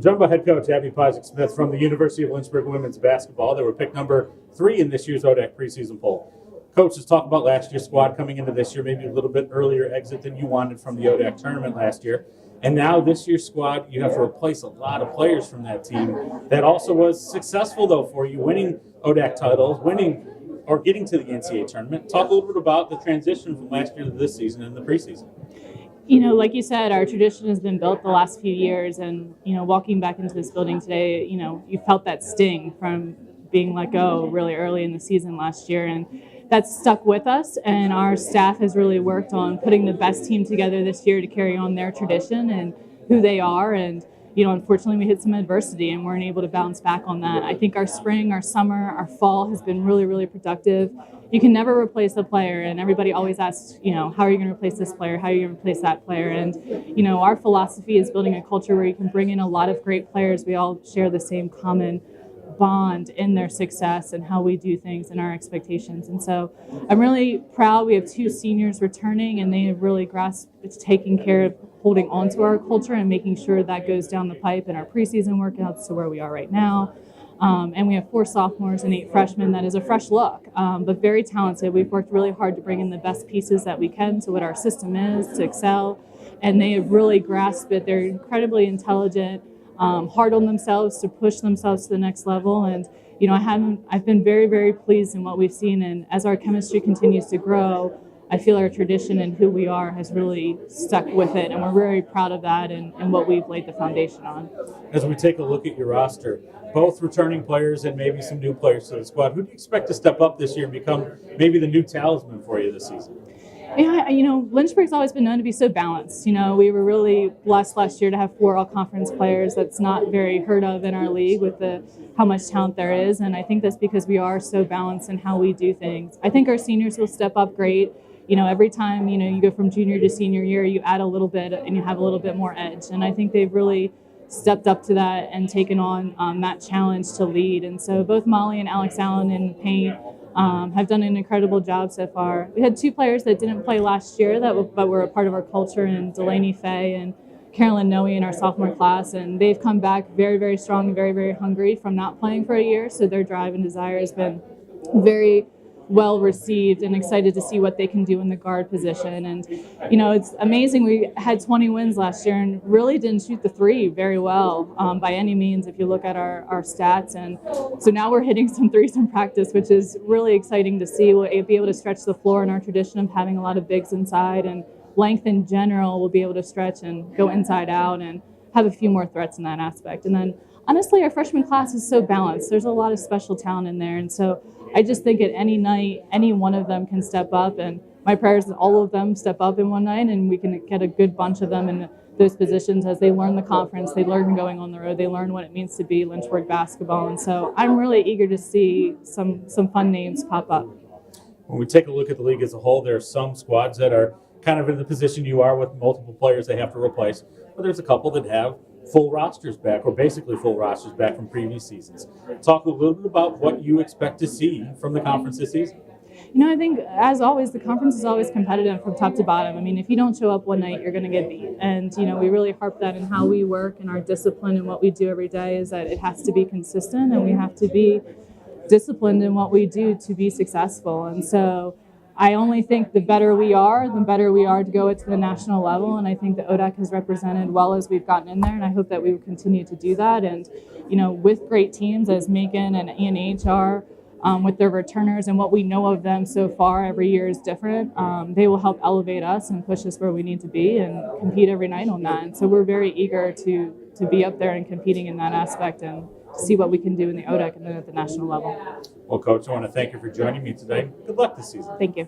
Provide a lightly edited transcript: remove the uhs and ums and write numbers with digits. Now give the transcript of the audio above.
I'm joined by head coach Abby Pyzik Smith from the University of Lynchburg women's basketball. They were picked number 3 in this year's ODAC preseason poll. Coach, let's talk about last year's squad coming into this year, maybe a little bit earlier exit than you wanted from the ODAC tournament last year. And now this year's squad, you have to replace a lot of players from that team that also was successful, though, for you, winning ODAC titles, winning or getting to the NCAA tournament. Talk a little bit about the transition from last year to this season in the preseason. You know, like you said, our tradition has been built the last few years, and, you know, walking back into this building today, you know, you felt that sting from being let go really early in the season last year, and that's stuck with us, and our staff has really worked on putting the best team together this year to carry on their tradition and who they are. And, you know, unfortunately we hit some adversity and weren't able to bounce back on that. I think our spring, our summer, our fall has been really, really productive. You can never replace a player, and everybody always asks, you know, how are you going to replace this player? How are you going to replace that player? And, you know, our philosophy is building a culture where you can bring in a lot of great players. We all share the same common bond in their success and how we do things and our expectations. And so I'm really proud. We have 2 seniors returning, and they have really grasped taking care of holding on to our culture and making sure that goes down the pipe in our preseason workouts to where we are right now. And we have 4 sophomores and 8 freshmen. That is a fresh look, but very talented. We've worked really hard to bring in the best pieces that we can to what our system is to excel, and they have really grasped it. They're incredibly intelligent, hard on themselves to push themselves to the next level. And, you know, I've been very, very pleased in what we've seen. And as our chemistry continues to grow, I feel our tradition and who we are has really stuck with it, and we're very proud of that and what we've laid the foundation on. As we take a look at your roster, both returning players and maybe some new players to the squad, who do you expect to step up this year and become maybe the new talisman for you this season? Yeah, you know, Lynchburg's always been known to be so balanced. You know, we were really blessed last year to have 4 all-conference players. That's not very heard of in our league with how much talent there is, and I think that's because we are so balanced in how we do things. I think our seniors will step up great. You know, every time, you know, you go from junior to senior year, you add a little bit and you have a little bit more edge. And I think they've really stepped up to that and taken on that challenge to lead. And so both Molly and Alex Allen in paint have done an incredible job so far. We had 2 players that didn't play last year but were a part of our culture, and Delaney Faye and Carolyn Noe in our sophomore class. And they've come back very, very strong and very, very hungry from not playing for a year. So their drive and desire has been very well received, and excited to see what they can do in the guard position. And, you know, it's amazing. We had 20 wins last year and really didn't shoot the 3 very well by any means if you look at our stats. And so now we're hitting some 3s in practice, which is really exciting to see. We'll be able to stretch the floor in our tradition of having a lot of bigs inside, and length in general will be able to stretch and go inside out and have a few more threats in that aspect. And then honestly, our freshman class is so balanced. There's a lot of special talent in there. And so I just think at any night, any one of them can step up. And my prayer is that all of them step up in one night, and we can get a good bunch of them in those positions as they learn the conference, they learn going on the road, they learn what it means to be Lynchburg basketball. And so I'm really eager to see some fun names pop up. When we take a look at the league as a whole, there are some squads that are kind of in the position you are with multiple players they have to replace. But there's a couple that have full rosters back, or basically full rosters back from previous seasons. Talk a little bit about what you expect to see from the conference this season. You know, I think, as always, the conference is always competitive from top to bottom. I mean, if you don't show up one night, you're going to get beat. And, you know, we really harp that in how we work and our discipline and what we do every day is that it has to be consistent, and we have to be disciplined in what we do to be successful. And so I only think the better we are to go to the national level. And I think the ODAC has represented well as we've gotten in there, and I hope that we will continue to do that. And, you know, with great teams as Macon and E&H are, with their returners and what we know of them so far, every year is different. They will help elevate us and push us where we need to be and compete every night on that. And so we're very eager to be up there and competing in that aspect and see what we can do in the ODAC and then at the national level. Well, Coach, I want to thank you for joining me today. Good luck this season. Thank you.